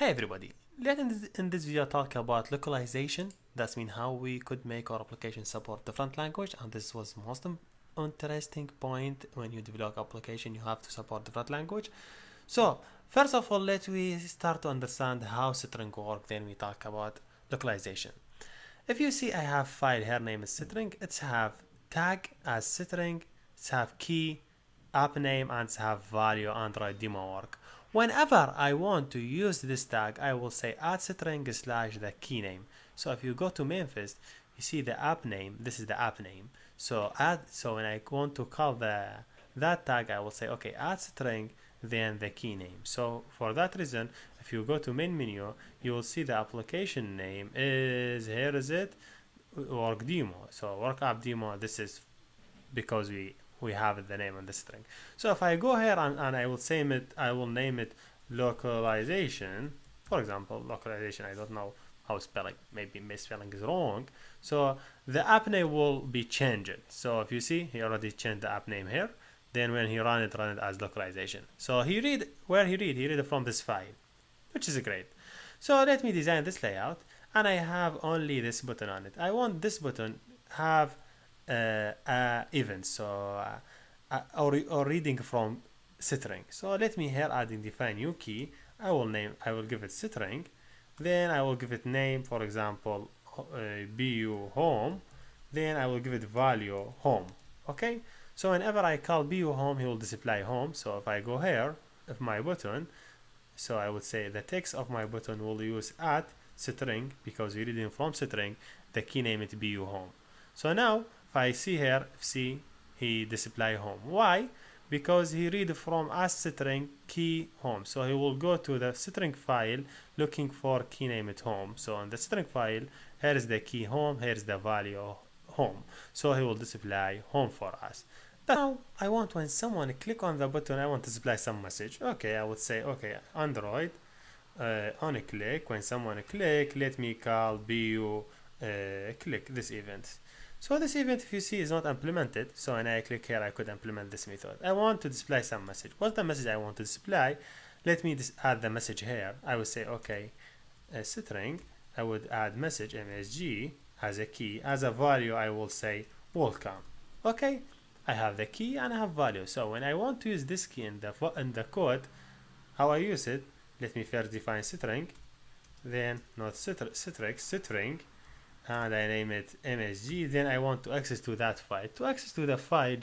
Hey everybody, let in this video talk about localization. That's mean how we could make our application support different language, and this was most interesting point. When you develop application, you have to support different language. So first of all, let we start to understand how string work, then we talk about localization. If you see, I have file here name is string. It's have tag as string, it's have key, app name, and it's have value Android demo work. Whenever I want to use this tag, I will say add string slash the key name. So if you go to Memphis, you see the app name. This is the app name. So when I want to call that tag, I will say okay, add string then the key name. So for that reason, if you go to main menu, you will see the application name is, here is it, work demo. So work app demo. This is because we have the name on the string. So if I go here and I will name it localization. For example, localization, I don't know how spelling, maybe misspelling is wrong. So the app name will be changed. So if you see, he already changed the app name here. Then when he run it as localization. So he read it from this file, which is great. So let me design this layout, and I have only this button on it. I want this button have events, so or reading from string. So let me here adding define new key. I will give it string, then I will give it name, for example bu home, then I will give it value home. Okay, so whenever I call bu home, he will display home. So if I go here, if my button, so I would say the text of my button will use at string because we're reading from string, the key name it bu home. So now if I see here, he display home. Why? Because he read from as string key home. So he will go to the string file looking for key name at home. So on the string file, here is the key home, here is the value home. So he will display home for us. Now I want when someone click on the button, I want to display some message. Okay, I would say okay, Android on a click, when someone click, let me call bu click this event. So this event, if you see, is not implemented. So when I click here, I could implement this method. I want to display some message. What's the message I want to display? Let me just add the message here. I would say okay, string. I would add message msg as a key. As a value, I will say welcome. Okay, I have the key and I have value. So when I want to use this key in the code, how I use it? Let me first define string, then not string, and I name it msg. Then I want to access to that file. To access to the file,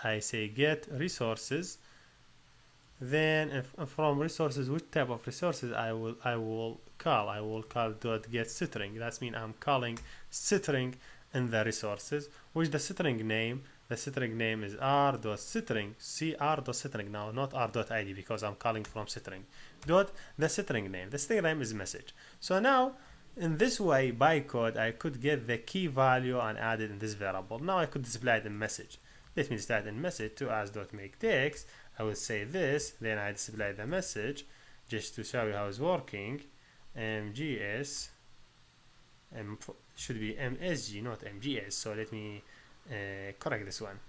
I say get resources. Then from resources, which type of resources I will call dot get string. That means I'm calling string in the resources, which the string name is r.string, cr.string now, not r.id, because I'm calling from string. Dot the string name. The string name is message. So now in this way, by code, I could get the key value and add it in this variable. Now I could display it in message. Let me display it in message to as.make text. I will say this, then I display the message just to show you how it's working. mgs should be msg, not mgs. So let me correct this one.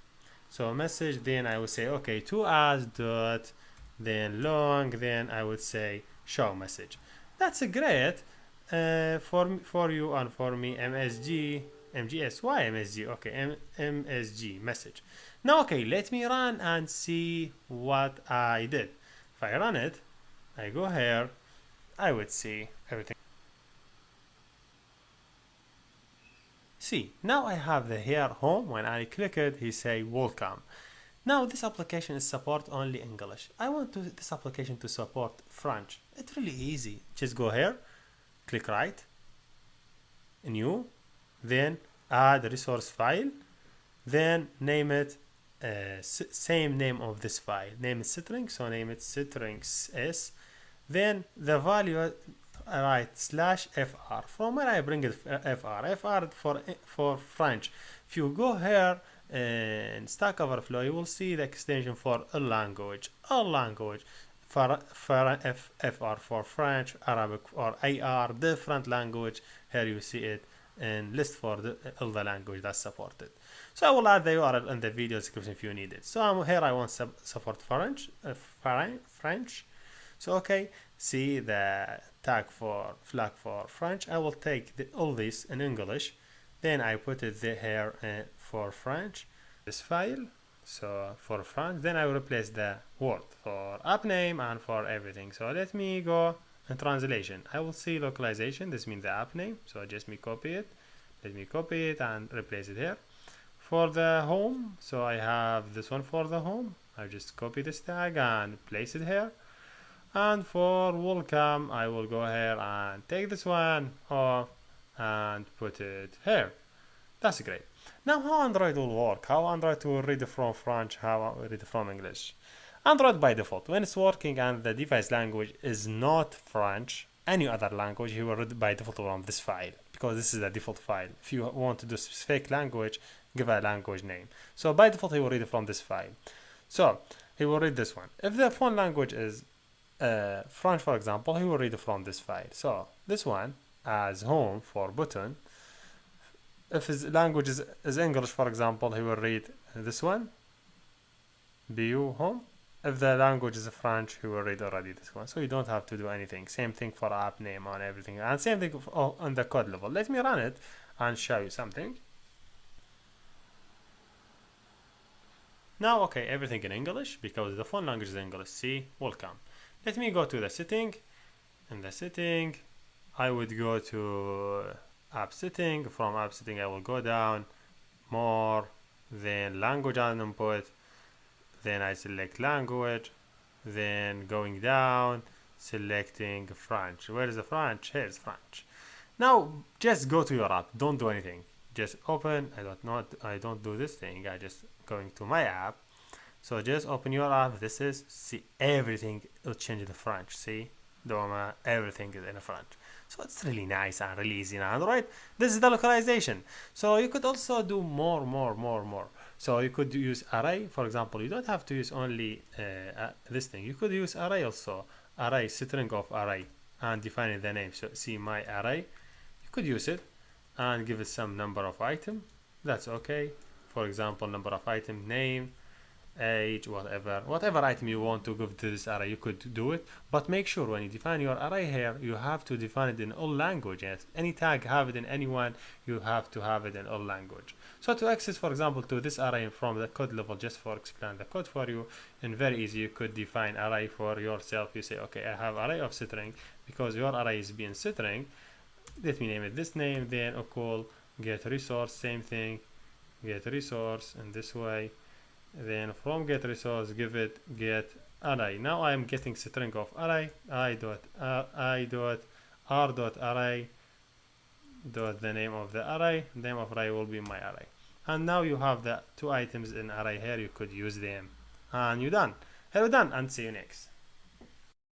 So message, then I will say okay, to as dot then long, then I would say show message. That's great for you and for me. mgs, why msg? Okay, msg message. Now okay, let me run and see what I did. If I run it, I go here, I would see everything. See, now I have the here home. When I click it, he say welcome. Now this application is support only English. I want this application to support French. It's really easy. Just go here, click right, new, then add resource file, then name it same name of this file. Name it string, so name it strings s. Then the value right /fr. From where I bring it fr for French. If you go here in Stack Overflow, you will see the extension for a language. For FR for French, Arabic, or AR, different language. Here you see it in list for all the language that's supported. So I will add the URL in the video description if you need it. So here I want support French. So okay, see the tag for flag for French. I will take all this in English, then I put it here for French, this file. So for French, then I will replace the word for app name and for everything. So let me go in translation. I will see localization. This means the app name. So just me copy it. Let me copy it and replace it here. For the home, so I have this one for the home. I just copy this tag and place it here. And for welcome, I will go here and take this one off and put it here. That's great. Now how Android will work, how Android will read from French, how read from English. Android by default, when it's working and the device language is not French, any other language, he will read by default from this file, because this is the default file. If you want to do specific language, give a language name. So by default, he will read it from this file. So he will read this one. If the phone language is French, for example, he will read it from this file. So this one as home for button. If his language is English, for example, he will read this one, BU home. If the language is French, he will read already this one. So you don't have to do anything. Same thing for app name and everything. And same thing on the code level. Let me run it and show you something. Now, okay, everything in English because the phone language is English. See, welcome. Let me go to the setting. In the setting, I would go to app setting. From app setting, I will go down more, then language and input, then I select language, then going down, selecting French. Where is the French? Here's French. Now just go to your app. Don't do anything. Just open. I don't do this thing. I just going to my app. So just open your app. This is, see, everything will change to French. See, Doma, everything is in French. So it's really nice and really easy in Android. This is the localization. So you could also do more. So you could use array, for example. You don't have to use only this thing. You could use array also. Array, string of array, and defining the name. So see my array. You could use it and give it some number of item. That's okay. For example, number of item, name, age, whatever item you want to give to this array, you could do it. But make sure when you define your array here, you have to define it in all languages. Any tag, have it in anyone, you have to have it in all language. So to access, for example, to this array from the code level, just for explain the code for you, and very easy, you could define array for yourself. You say, okay, I have array of string, because your array is being string. Let me name it this name, then equal get resource, same thing, get resource in this way. Then from get resource, give it get array. Now I am getting string of array, I dot array dot the name of the array. Name of array will be my array. And now you have the two items in array here. You could use them, and you're done. Hello, done, and see you next.